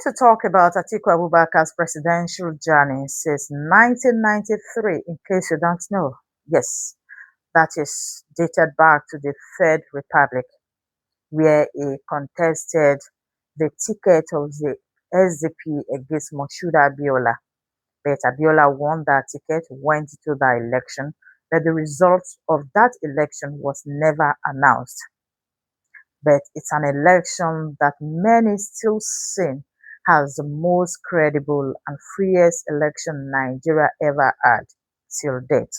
to talk about Atiku Abubakar's presidential journey since 1993, in case you don't know. Yes, that is dated back to the Third Republic, where he contested the ticket of the SDP against Moshood Abiola. But Abiola won that ticket, went to the election, but the result of that election was never announced. But it's an election that many still see as the most credible and freest election Nigeria ever had till date.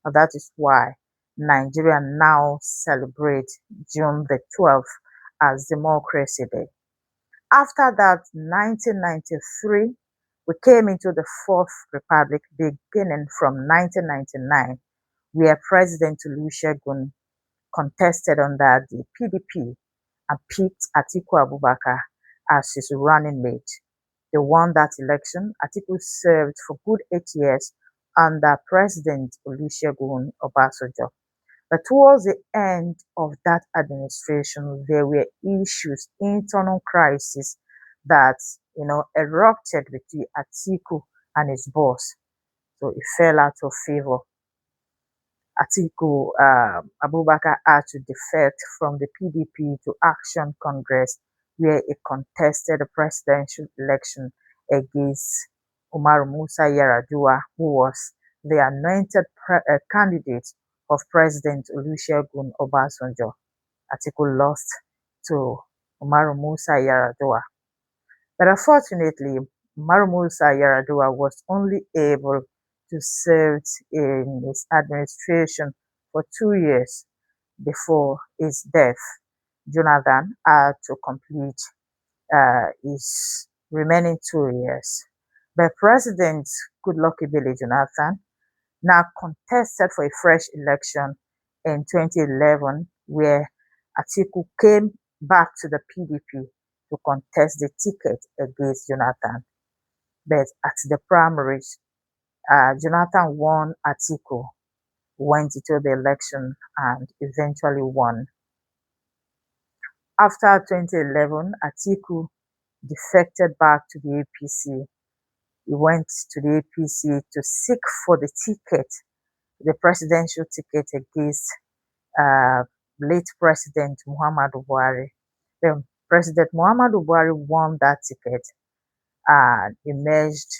And that is why Nigeria now celebrates June the 12th as Democracy Day. After that, 1993, we came into the Fourth Republic beginning from 1999, where President Olusegun contested under the PDP and picked Atiku Abubakar as his running mate. They won that election. Atiku served for good 8 years under President Olusegun Obasanjo. But towards the end of that administration, there were issues, internal crises that erupted between Atiku and his boss. So it fell out of favor. Atiku Abubakar had to defect from the PDP to Action Congress, where he contested the presidential election against Umar Musa Yar'Adua, who was the anointed candidate of President Olusegun Obasanjo. Atiku lost to Umar Musa Yar'Adua. But unfortunately, Umar Musa Yar'Adua was only able to serve in his administration for 2 years before his death. Jonathan had to complete his remaining 2 years. But President Goodluck Ebele Jonathan now contested for a fresh election in 2011, where Atiku came back to the PDP to contest the ticket against Jonathan. But at the primaries, Jonathan won. Atiku went into the election and eventually won. After 2011, Atiku defected back to the APC. He went to the APC to seek for the ticket, the presidential ticket against uh, late President Muhammadu Buhari. Then President Muhammadu Buhari won that ticket and emerged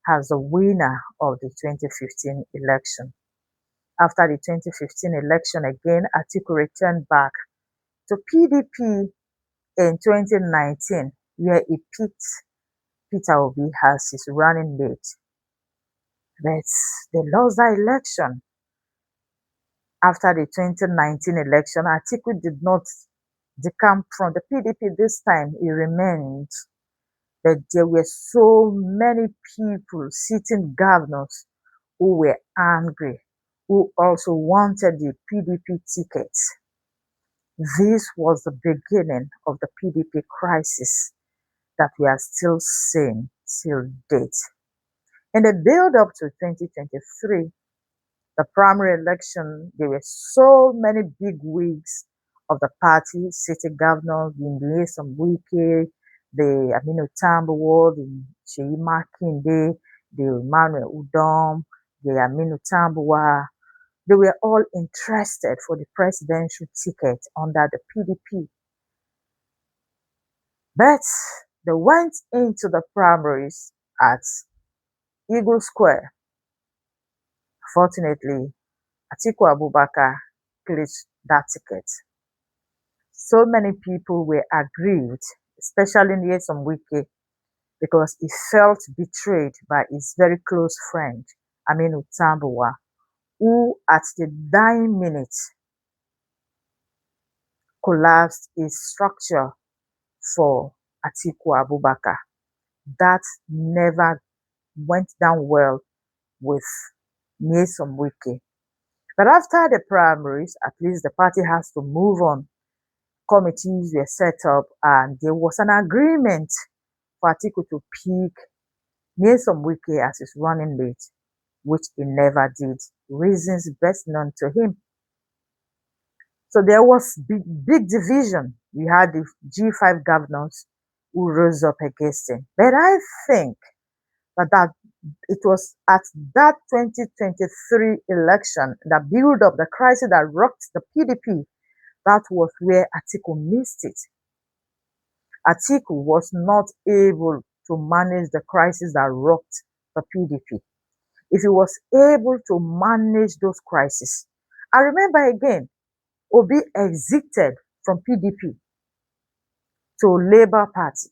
as the winner of the 2015 election. After the 2015 election again, Atiku returned back to PDP in 2019, where he picked Peter Obi as his running mate. But they lost that election. After the 2019 election, Atiku did not decamp from the PDP this time. He remained. But there were so many people, sitting governors, who were angry, who also wanted the PDP tickets. This was the beginning of the PDP crisis that we are still seeing till date. In the build up to 2023, the primary election, there were so many big wigs of the party, city governors, the Nyesom Wike, the Aminu Tambuwal, the Sheyi Makinde, the Emmanuel Udom, the Aminu Tambuwa. They were all interested for the presidential ticket under the PDP. But they went into the primaries at Eagle Square. Fortunately, Atiku Abubakar clinched that ticket. So many people were aggrieved, especially Nyesom Wike, because he felt betrayed by his very close friend, Aminu Tambuwa, who at the dying minute collapsed his structure for Atiku Abubakar. That never went down well with Nyesom Wike. But after the primaries, at least the party has to move on. Committees were set up and there was an agreement for Atiku to pick Nyesom Wike as his running mate, which he never did. Reasons best known to him. So there was big division. We had the G5 governors who rose up against him. But I think that it was at that 2023 election that built up the crisis that rocked the PDP. That was where Atiku missed it. Atiku was not able to manage the crisis that rocked the PDP. If he was able to manage those crises, I remember again, Obi exited from PDP to Labour Party.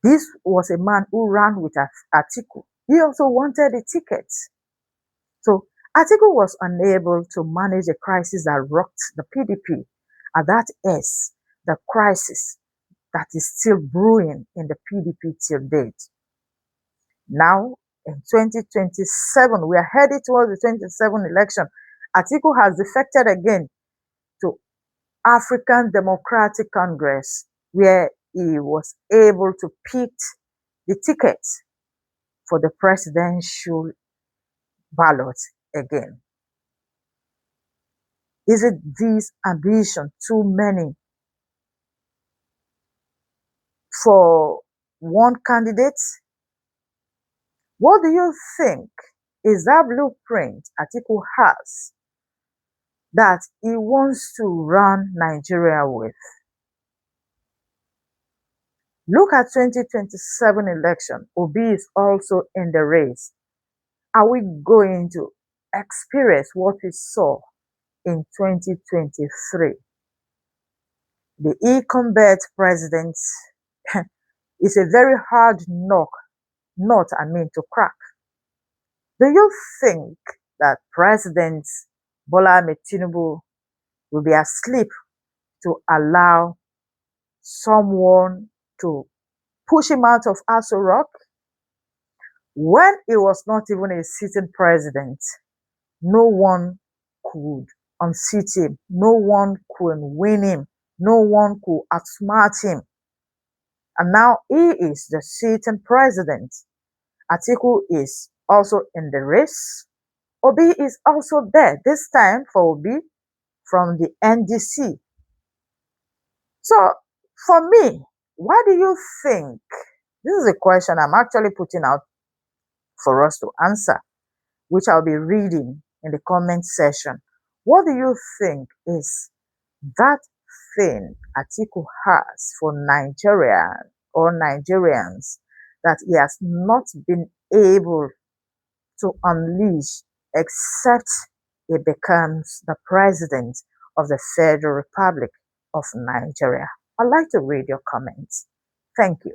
This was a man who ran with Atiku. He also wanted a ticket. So Atiku was unable to manage the crisis that rocked the PDP, and that is the crisis that is still brewing in the PDP till date. Now, in 2027, we are headed towards the 2027 election. Atiku has defected again to African Democratic Congress, where he was able to pick the ticket for the presidential ballot again. Is it this ambition too many for one candidate? What do you think is that blueprint Atiku has that he wants to run Nigeria with? Look at 2027 election. Obi is also in the race. Are we going to experience what we saw in 2023? The incumbent president is a very hard nut to crack. Do you think that President Bola Ahmed Tinubu will be asleep to allow someone to push him out of Aso Rock when he was not even a sitting president? No one could unseat him. No one could win him. No one could outsmart him. And now he is the sitting president. Atiku is also in the race. Obi is also there, this time for Obi from the NDC. So, for me, what do you think? This is a question I'm actually putting out for us to answer, which I'll be reading in the comment section. What do you think is that thing Atiku has for Nigeria or Nigerians that he has not been able to unleash except he becomes the president of the Federal Republic of Nigeria? I'd like to read your comments. Thank you.